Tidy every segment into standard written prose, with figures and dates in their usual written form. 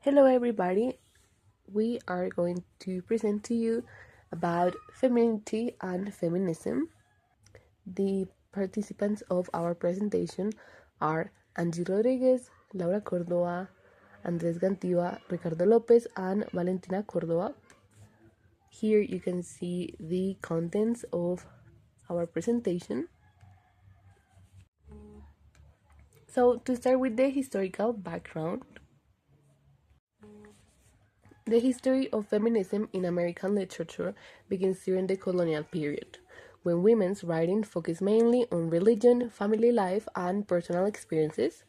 Hello, everybody. We are going to present to you about femininity and feminism. The participants of our presentation are Angie Rodriguez, Laura Córdoba, Andrés Gantiva, Ricardo López, and Valentina Córdoba. Here you can see the contents of our presentation. So, to start with the historical background, the history of feminism in American literature begins during the colonial period, when women's writing focused mainly on religion, family life, and personal experiences.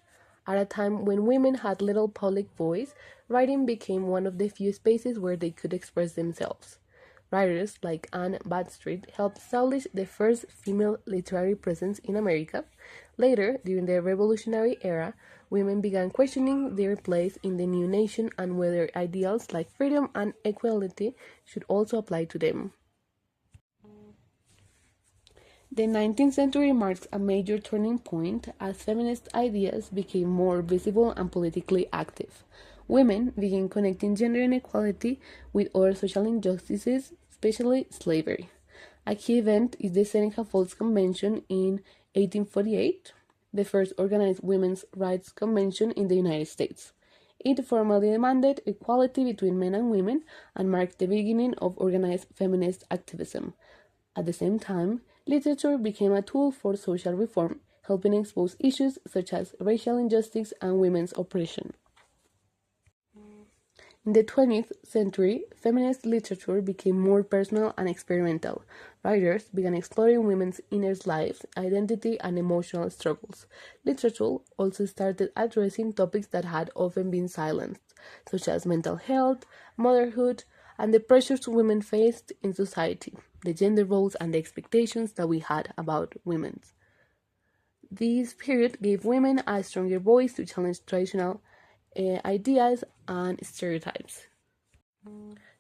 At a time when women had little public voice, writing became one of the few spaces where they could express themselves. Writers like Anne Bradstreet helped establish the first female literary presence in America. Later, during the Revolutionary era, women began questioning their place in the new nation and whether ideals like freedom and equality should also apply to them. The 19th century marks a major turning point as feminist ideas became more visible and politically active. Women began connecting gender inequality with other social injustices, especially slavery. A key event is the Seneca Falls Convention in 1848, the first organized women's rights convention in the United States. It formally demanded equality between men and women and marked the beginning of organized feminist activism. At the same time, literature became a tool for social reform, helping expose issues such as racial injustice and women's oppression. In the 20th century, feminist literature became more personal and experimental. Writers began exploring women's inner lives, identity, and emotional struggles. Literature also started addressing topics that had often been silenced, such as mental health, motherhood, and the pressures women faced in society, the gender roles and the expectations that we had about women. This period gave women a stronger voice to challenge traditional ideas and stereotypes.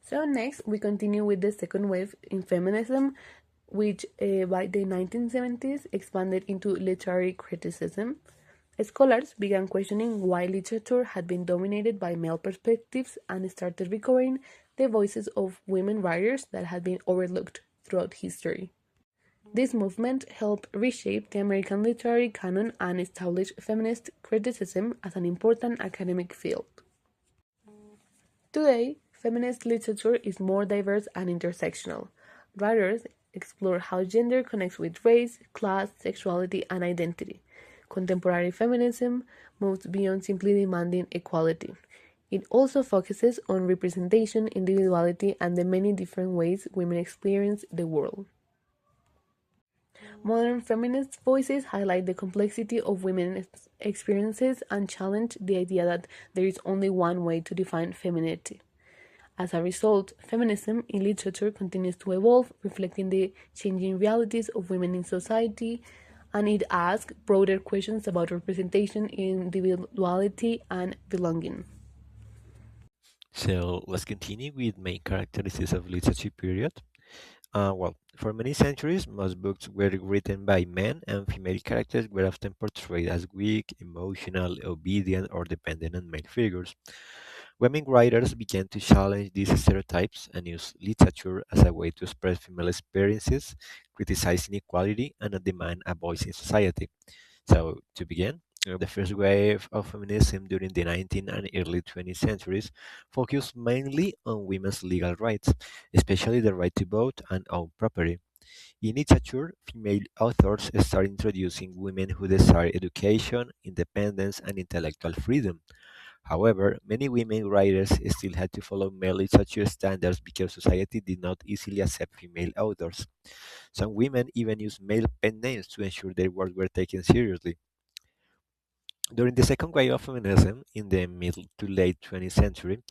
So next, we continue with the second wave in feminism, which by the 1970s expanded into literary criticism. Scholars began questioning why literature had been dominated by male perspectives and started recovering the voices of women writers that had been overlooked throughout history. This movement helped reshape the American literary canon and establish feminist criticism as an important academic field. Today, feminist literature is more diverse and intersectional. Writers explore how gender connects with race, class, sexuality, and identity. Contemporary feminism moves beyond simply demanding equality. It also focuses on representation, individuality, and the many different ways women experience the world. Modern feminist voices highlight the complexity of women's experiences and challenge the idea that there is only one way to define femininity. As a result, feminism in literature continues to evolve, reflecting the changing realities of women in society, and it asks broader questions about representation, individuality, and belonging. So let's continue with main characteristics of literature period. For many centuries, most books were written by men, and female characters were often portrayed as weak, emotional, obedient, or dependent on male figures. Women writers began to challenge these stereotypes and use literature as a way to express female experiences, criticize inequality, and demand a voice in society. So, to begin, the first wave of feminism during the 19th and early 20th centuries focused mainly on women's legal rights, especially the right to vote and own property. In literature, female authors started introducing women who desired education, independence, and intellectual freedom. However, many women writers still had to follow male literature standards because society did not easily accept female authors. Some women even used male pen names to ensure their works were taken seriously. During the second wave of feminism in the mid to late 20th century,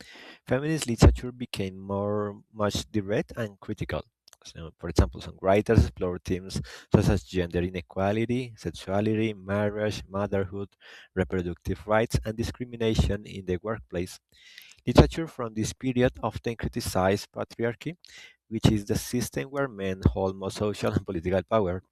feminist literature became much direct and critical. So, for example, some writers explored themes such as gender inequality, sexuality, marriage, motherhood, reproductive rights, and discrimination in the workplace. Literature from this period often criticized patriarchy, which is the system where men hold most social and political power.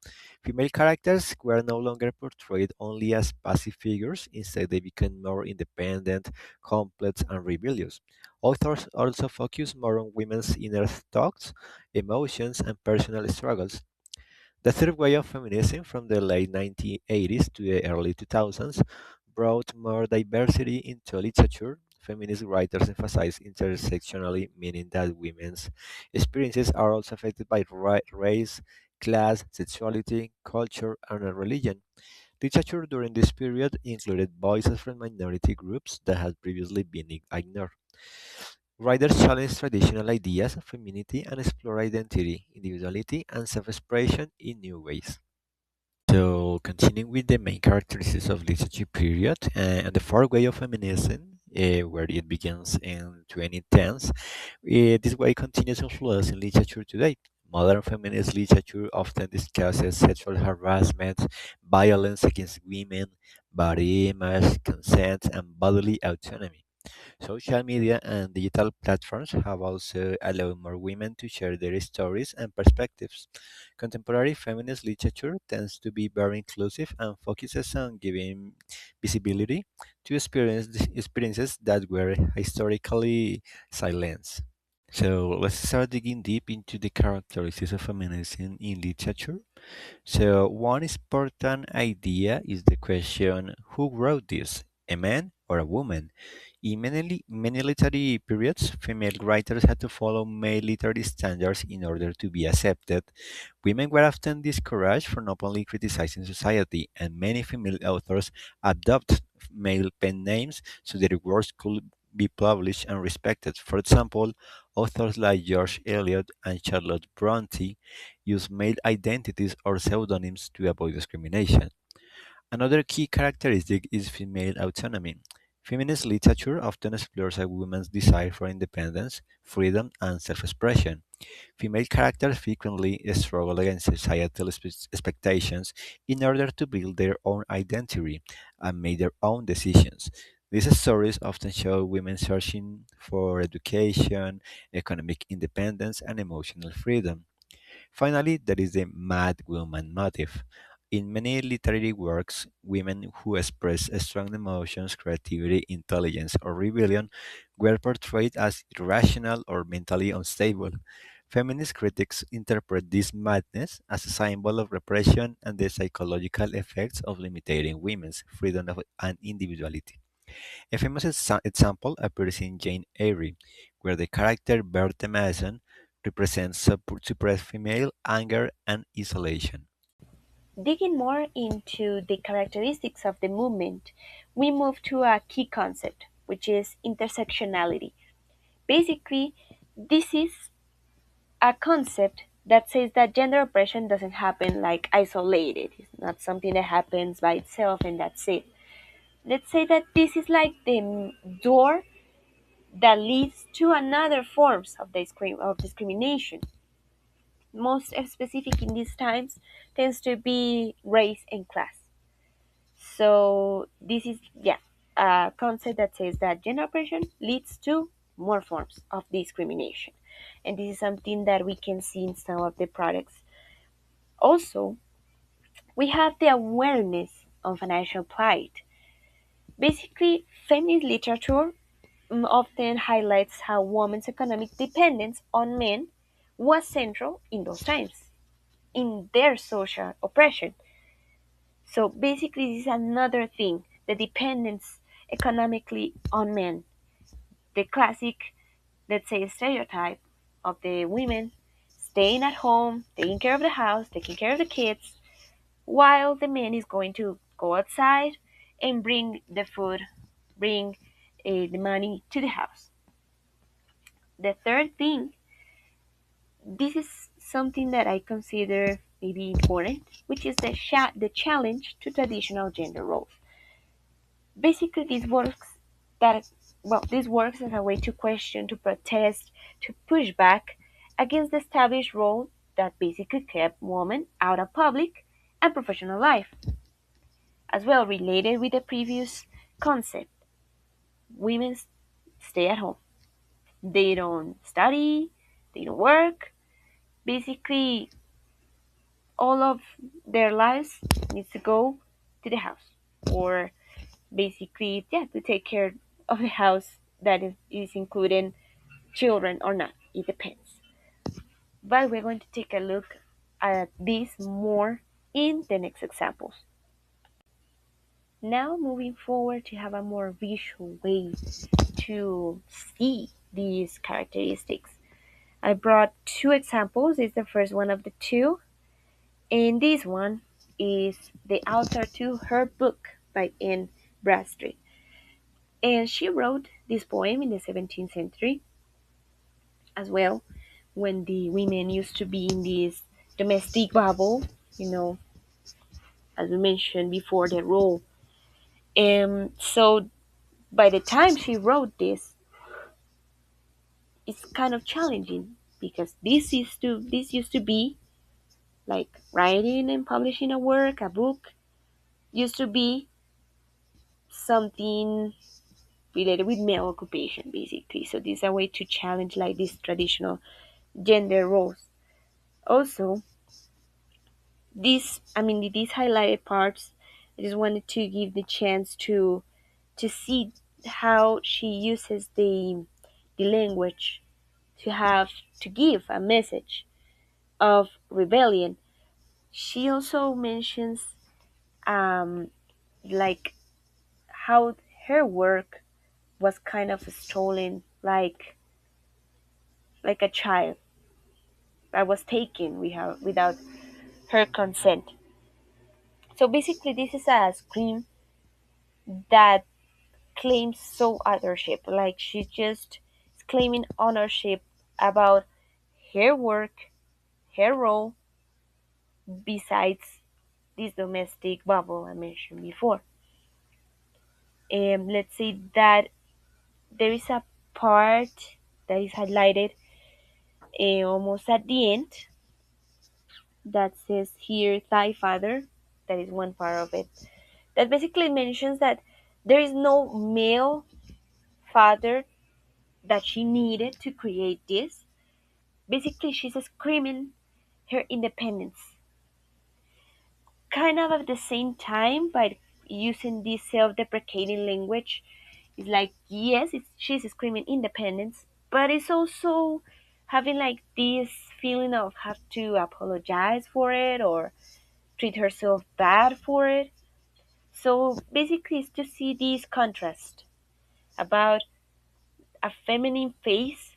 Female characters were no longer portrayed only as passive figures, instead, they became more independent, complex, and rebellious. Authors also focus more on women's inner thoughts, emotions, and personal struggles. The third wave of feminism from the late 1980s to the early 2000s brought more diversity into literature. Feminist writers emphasize intersectionality, meaning that women's experiences are also affected by race, class, sexuality, culture, and religion. Literature during this period included voices from minority groups that had previously been ignored. Writers challenge traditional ideas of femininity and explore identity, individuality, and self-expression in new ways. So, continuing with the main characteristics of literature period, and the fourth way of feminism, where it begins in 2010s, this way continues influencing literature today. Modern feminist literature often discusses sexual harassment, violence against women, body image, consent, and bodily autonomy. Social media and digital platforms have also allowed more women to share their stories and perspectives. Contemporary feminist literature tends to be very inclusive and focuses on giving visibility to experiences that were historically silenced. So let's start digging deep into the characteristics of feminism in literature. So, one important idea is the question, who wrote this, a man or a woman? In many literary periods, female writers had to follow male literary standards in order to be accepted. Women were often discouraged from openly criticizing society, and many female authors adopted male pen names so their works could be published and respected. For example, authors like George Eliot and Charlotte Bronte use male identities or pseudonyms to avoid discrimination. Another key characteristic is female autonomy. Feminist literature often explores a woman's desire for independence, freedom, and self expression. Female characters frequently struggle against societal expectations in order to build their own identity and make their own decisions. These stories often show women searching for education, economic independence, and emotional freedom. Finally, there is the mad woman motif. In many literary works, women who express strong emotions, creativity, intelligence, or rebellion were portrayed as irrational or mentally unstable. Feminist critics interpret this madness as a symbol of repression and the psychological effects of limiting women's freedom and individuality. A famous example appears in Jane Eyre, where the character Bertha Mason represents suppressed female anger and isolation. Digging more into the characteristics of the movement, we move to a key concept, which is intersectionality. Basically, this is a concept that says that gender oppression doesn't happen like isolated. It's not something that happens by itself and that's it. Let's say that this is like the door that leads to another forms of discrimination. Most specific in these times tends to be race and class. So this is a concept that says that gender oppression leads to more forms of discrimination, and this is something that we can see in some of the products. Also, we have the awareness of financial plight. Basically, feminist literature often highlights how women's economic dependence on men was central in those times, in their social oppression. So basically, this is another thing, the dependence economically on men. The classic, let's say, stereotype of the women staying at home, taking care of the house, taking care of the kids, while the man is going to go outside and bring the food, bring the money to the house. The third thing, this is something that I consider maybe important, which is the challenge to traditional gender roles. Basically, that this works as a way to question, to protest, to push back against the established role that basically kept women out of public and professional life. As well, related with the previous concept, women stay at home. They don't study, they don't work, Basically, all of their lives needs to go to the house, or basically, yeah, to take care of the house that is including children or not. It depends. But we're going to take a look at this more in the next examples. Now, moving forward to have a more visual way to see these characteristics. I brought two examples. It's the first one of the two, and this one is the author to her book by Anne Bradstreet. And she wrote this poem in the 17th century as well, when the women used to be in this domestic bubble, you know, as we mentioned before, the role. And so by the time she wrote this, it's kind of challenging because this used to be like writing and publishing a work, a book, used to be something related with male occupation basically. So this is a way to challenge like these traditional gender roles. Also, these highlighted parts, I just wanted to give the chance to see how she uses the language to have to give a message of rebellion. She also mentions um, like how her work was kind of stolen, like a child that was taken without her consent. So basically, this is a scream that claims so authorship. Like she just is claiming ownership about her work, her role, besides this domestic bubble I mentioned before. Let's say that there is a part that is highlighted almost at the end that says here thy father. That is one part of it that basically mentions that there is no male father that she needed to create this. Basically, she's screaming her independence, kind of at the same time, by using this self-deprecating language. It's like, yes, she's screaming independence, but it's also having like this feeling of have to apologize for it or treat herself bad for it. So basically, it's to see this contrast about a feminine face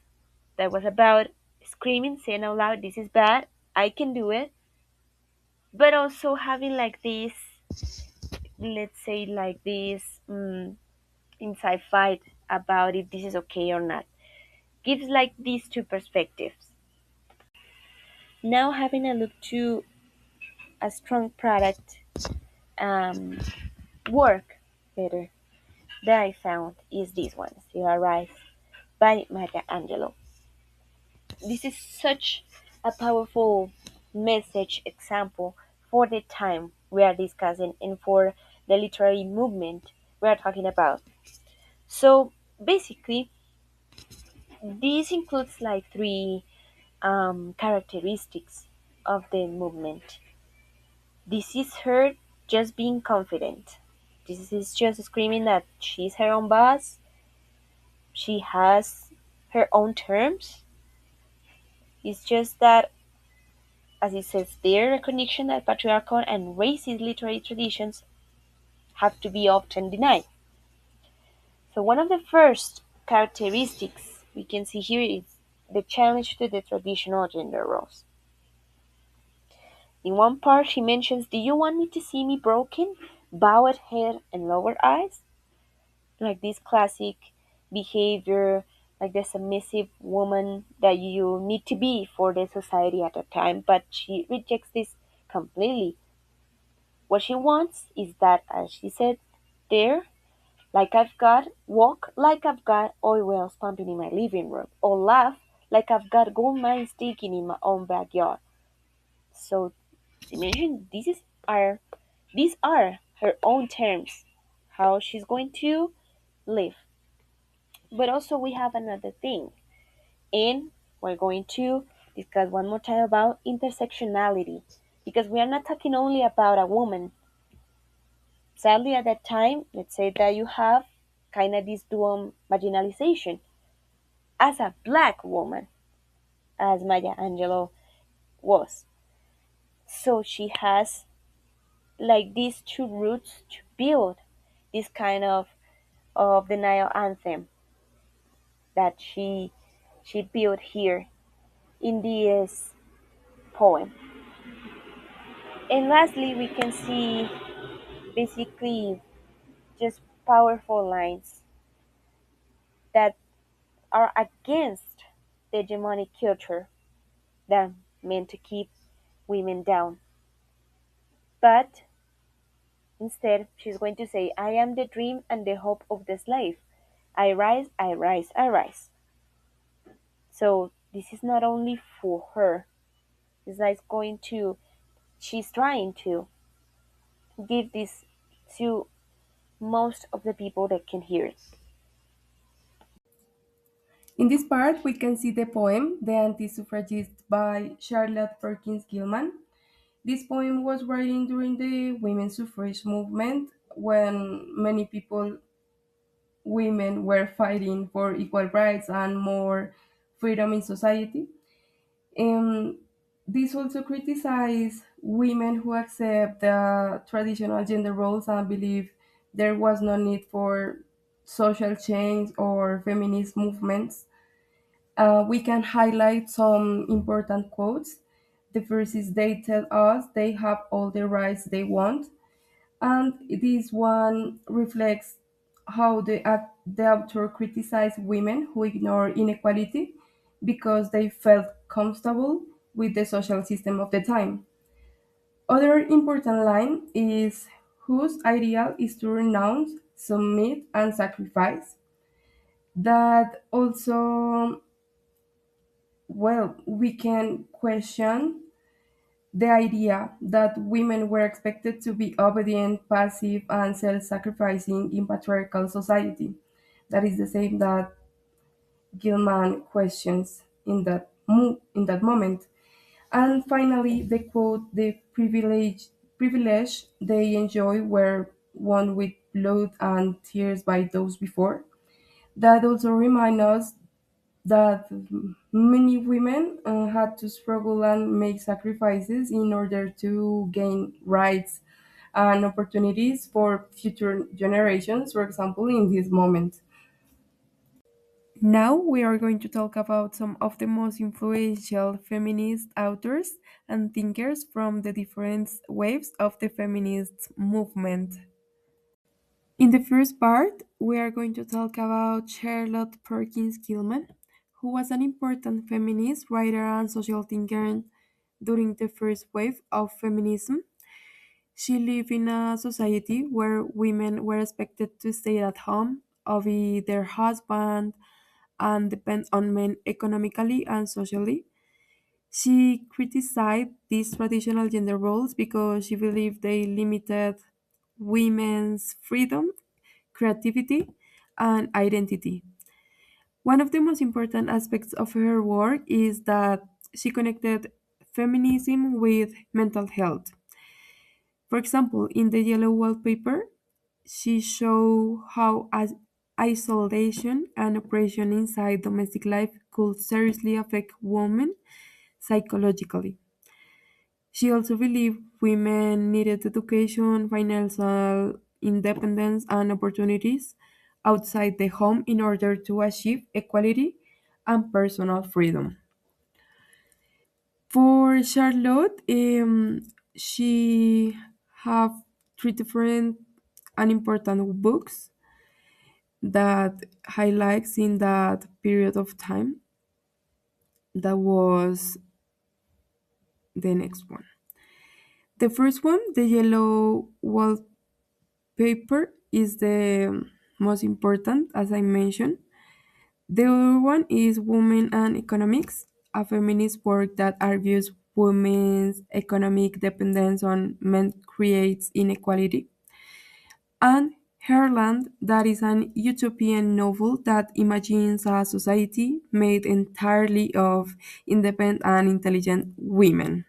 that was about screaming, saying out loud, "This is bad. I can do it," but also having like this, let's say, like this inside fight about if this is okay or not. Gives like these two perspectives. Now having a look to a strong product um, work better that I found is this one, Still Arise by Maya Angelou. This is such a powerful message example for the time we are discussing and for the literary movement we are talking about. So basically, this includes like three characteristics of the movement. This is her just being confident. This is just screaming that she's her own boss. She has her own terms. It's just that, as it says there, recognition that patriarchal and racist literary traditions have to be often denied. So, one of the first characteristics we can see here is the challenge to the traditional gender roles. In one part, she mentions, "Do you want me to see me broken, bowed head, and lowered eyes?" Like this classic behavior, like the submissive woman that you need to be for the society at the time, but she rejects this completely. What she wants is that, as she said there, walk like I've got oil wells pumping in my living room, or laugh like I've got gold mines digging in my own backyard. So imagine these are her own terms, how she's going to live. But also we have another thing, and we're going to discuss one more time about intersectionality, because we are not talking only about a woman. Sadly, at that time, let's say that you have kind of this dual marginalization as a black woman, as Maya Angelou was. So she has like these two roots to build this kind of denial anthem that she built here in this poem. And lastly, we can see basically just powerful lines that are against the hegemonic culture that meant to keep women down. But instead, she's going to say, I am the dream and the hope of the slave. I rise, I rise, I rise. So this is not only for her, it's like going to, she's trying to give this to most of the people that can hear it. In this part, we can see the poem The Anti-Suffragist by Charlotte Perkins Gilman. This poem was written during the women's suffrage movement when many people, women, were fighting for equal rights and more freedom in society. Um, this also criticized women who accept the traditional gender roles and believe there was no need for social change or feminist movements. We can highlight some important quotes. The first is they tell us they have all the rights they want. And this one reflects how the author criticized women who ignore inequality because they felt comfortable with the social system of the time. Other important line is whose ideal is to renounce, submit, and sacrifice. That also, well, we can question the idea that women were expected to be obedient, passive, and self sacrificing in patriarchal society. That is the same that Gilman questions in that moment. And finally, the quote, the privilege they enjoy were won with blood and tears by those before. That also remind us that many women had to struggle and make sacrifices in order to gain rights and opportunities for future generations, for example, in this moment. Now we are going to talk about some of the most influential feminist authors and thinkers from the different waves of the feminist movement. In the first part, we are going to talk about Charlotte Perkins Gilman, who was an important feminist writer and social thinker during the first wave of feminism. She lived in a society where women were expected to stay at home, obey their husband, and depend on men economically and socially. She criticized these traditional gender roles because she believed they limited women's freedom, creativity, and identity. One of the most important aspects of her work is that she connected feminism with mental health. For example, in the Yellow Wallpaper, she showed how isolation and oppression inside domestic life could seriously affect women psychologically. She also believed women needed education, financial independence, and opportunities outside the home in order to achieve equality and personal freedom. For Charlotte, she have three different and important books that highlights in that period of time. That was the next one. The first one, the Yellow Wallpaper, is the most important, as I mentioned. The other one is Women and Economics, a feminist work that argues women's economic dependence on men creates inequality. And Herland, that is an utopian novel that imagines a society made entirely of independent and intelligent women.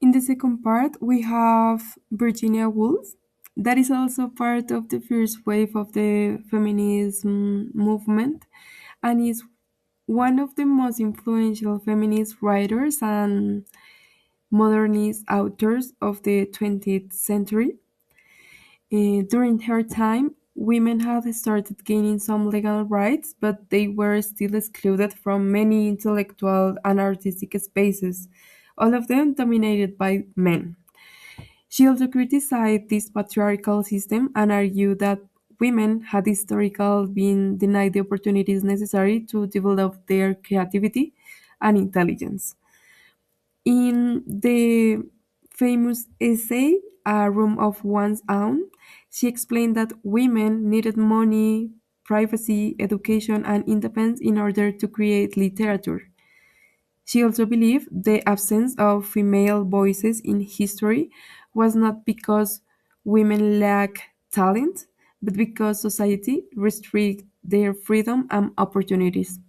In the second part, we have Virginia Woolf. That is also part of the first wave of the feminism movement and is one of the most influential feminist writers and modernist authors of the 20th century. During her time, women had started gaining some legal rights, but they were still excluded from many intellectual and artistic spaces, all of them dominated by men. She also criticized this patriarchal system and argued that women had historically been denied the opportunities necessary to develop their creativity and intelligence. In the famous essay, A Room of One's Own, she explained that women needed money, privacy, education, and independence in order to create literature. She also believed the absence of female voices in history was not because women lack talent, but because society restricts their freedom and opportunities.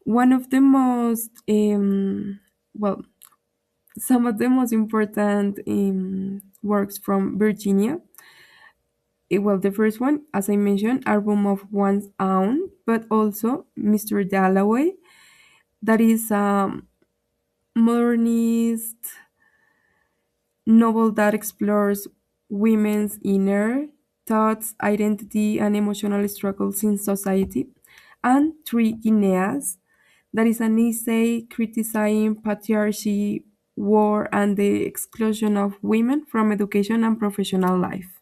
One of the most, well, some of the most important works from Virginia. Well, the first one, as I mentioned, A Room of One's Own, but also Mr. Dalloway, that is a modernist novel that explores women's inner thoughts, identity, and emotional struggles in society. And Three Guineas, that is an essay criticizing patriarchy, war, and the exclusion of women from education and professional life.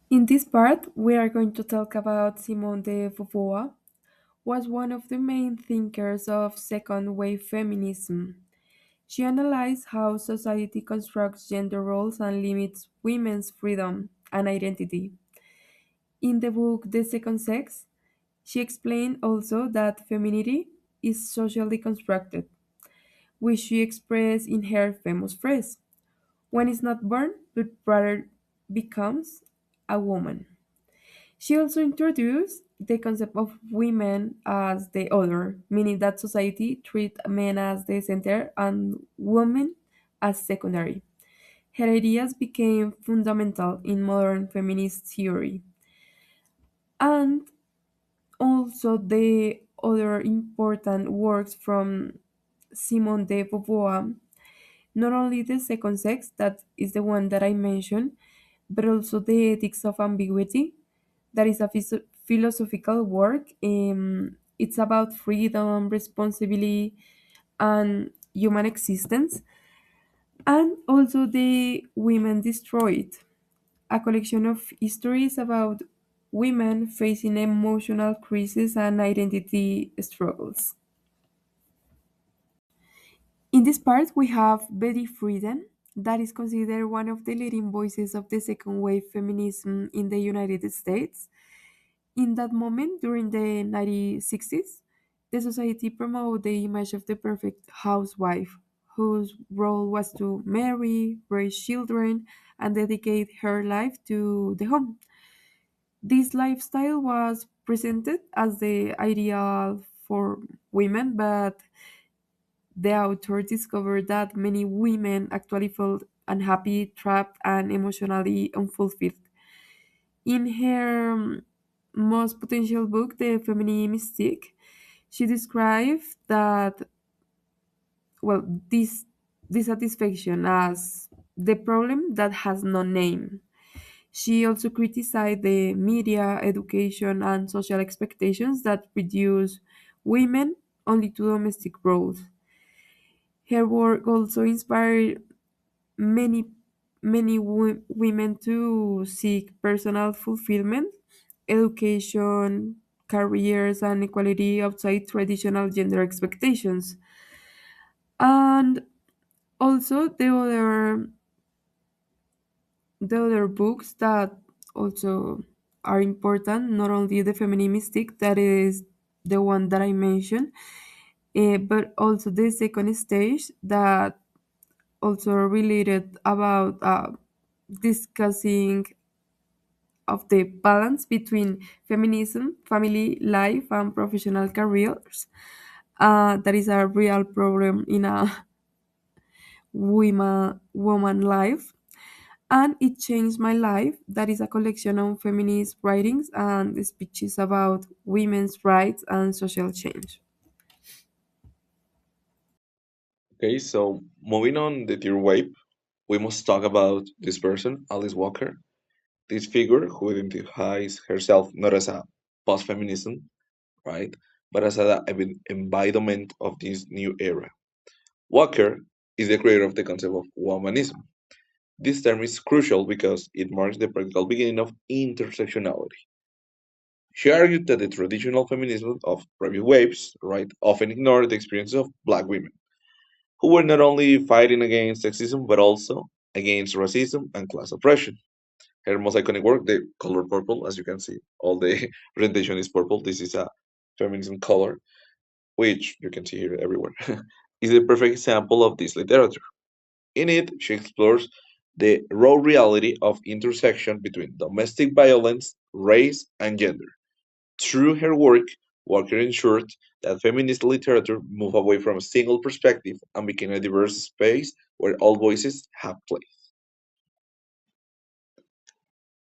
In this part, we are going to talk about Simone de Beauvoir, was one of the main thinkers of second wave feminism. She analyzed how society constructs gender roles and limits women's freedom and identity. In the book The Second Sex, she explained also that femininity is socially constructed, which she expressed in her famous phrase, "One is not born, but rather becomes a woman." She also introduced the concept of women as the other, meaning that society treats men as the center and women as secondary. Her ideas became fundamental in modern feminist theory. And also the other important works from Simone de Beauvoir, not only the second sex, that is the one that I mentioned, but also the ethics of ambiguity, that is a philosophical work. It's about freedom, responsibility, and human existence, and also the Women Destroyed, a collection of histories about women facing emotional crisis and identity struggles. In this part, we have Betty Friedan, that is considered one of the leading voices of the second wave feminism in the United States. In that moment, during the 1960s, the society promoted the image of the perfect housewife, whose role was to marry, raise children, and dedicate her life to the home. This lifestyle was presented as the ideal for women, but the author discovered that many women actually felt unhappy, trapped, and emotionally unfulfilled. In her most potential book, The Feminine Mystique, she described that, well, this dissatisfaction as the problem that has no name. She also criticized the media, education, and social expectations that reduce women only to domestic roles. Her work also inspired many women to seek personal fulfillment, education, careers, and equality outside traditional gender expectations. And also the other books that also are important, not only the feminine mystic, that is the one that I mentioned. but also the second stage that also related about discussing of the balance between feminism, family life, and professional careers. That is a real problem in a woman life, and it changed my life. That is a collection of feminist writings and speeches about women's rights and social change. Okay, so moving on the third wave, we must talk about this person, Alice Walker, this figure who identifies herself not as a post-feminism, right, but as an embodiment of this new era. Walker is the creator of the concept of womanism. This term is crucial because it marks the practical beginning of intersectionality. She argued that the traditional feminism of previous waves, right, often ignored the experiences of black women, who were not only fighting against sexism but also against racism and class oppression. Her most iconic work, the color purple, as you can see, all the presentation is purple. This is a feminism color, which you can see here everywhere, is a perfect example of this literature. In it, she explores the raw reality of intersection between domestic violence, race, and gender. Through her work, Walker ensured that feminist literature moved away from a single perspective and became a diverse space where all voices have place.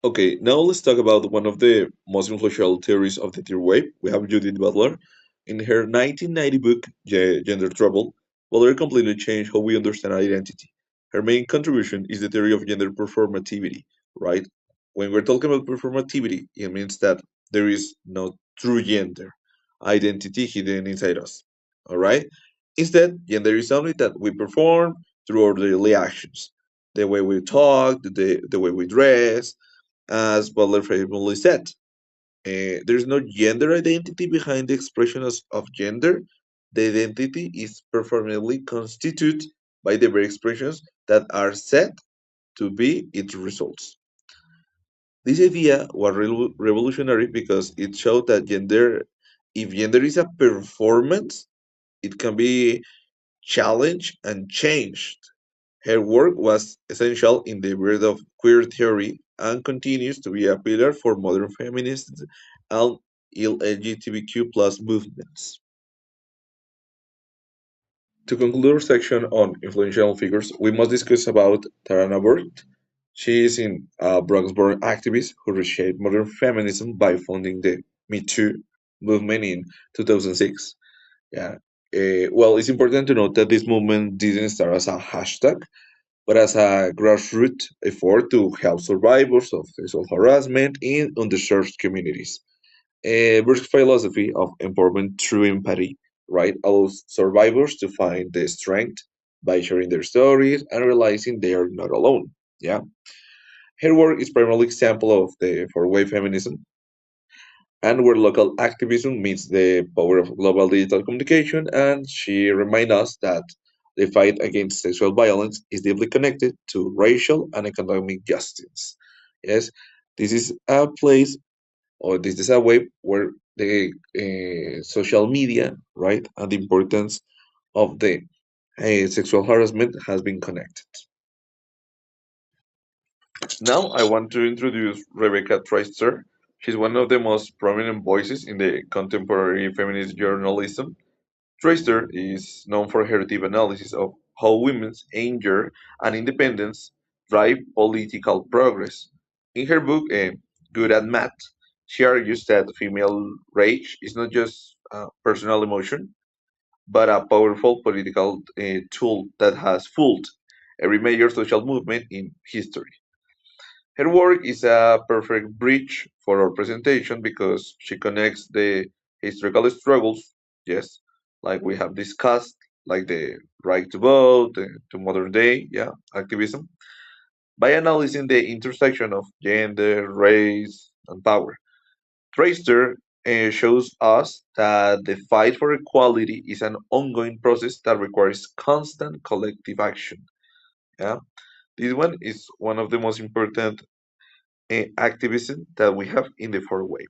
Okay, now let's talk about one of the most influential theories of the third wave. We have Judith Butler. In her 1990 book, Gender Trouble, Butler completely changed how we understand identity. Her main contribution is the theory of gender performativity, right? When we're talking about performativity, it means that there is no true gender identity hidden inside us, all right? Instead, gender is something that we perform through our daily actions, the way we talk, the way we dress, as Butler famously said. There's no gender identity behind the expression of gender. The identity is performatively constituted by the very expressions that are said to be its results. This idea was revolutionary because it showed that if gender is a performance, it can be challenged and changed. Her work was essential in the birth of queer theory and continues to be a pillar for modern feminists and LGBTQ plus movements. To conclude our section on influential figures, we must discuss about Tarana Burke. She is a Bronx-born activist who reshaped modern feminism by founding the Me Too movement in 2006. Yeah. Well, it's important to note that this movement didn't start as a hashtag, but as a grassroots effort to help survivors of sexual harassment in underserved communities. Burke's philosophy of empowerment through empathy, right, allows survivors to find the strength by sharing their stories and realizing they are not alone. Yeah, her work is primarily example of the four-way feminism, and where local activism meets the power of global digital communication. And she reminds us that the fight against sexual violence is deeply connected to racial and economic justice. Yes, this is a place, or this is a way where the social media, right, and the importance of the sexual harassment has been connected. Now, I want to introduce Rebecca Traister. She's one of the most prominent voices in the contemporary feminist journalism. Traister is known for her deep analysis of how women's anger and independence drive political progress. In her book, Good at Math, she argues that female rage is not just personal emotion, but a powerful political tool that has fueled every major social movement in history. Her work is a perfect bridge for our presentation because she connects the historical struggles, yes, like we have discussed, like the right to vote, to modern day, yeah, activism, by analyzing the intersection of gender, race, and power. Tracer shows us that the fight for equality is an ongoing process that requires constant collective action. Yeah, this one is one of the most important activism that we have in the fourth wave.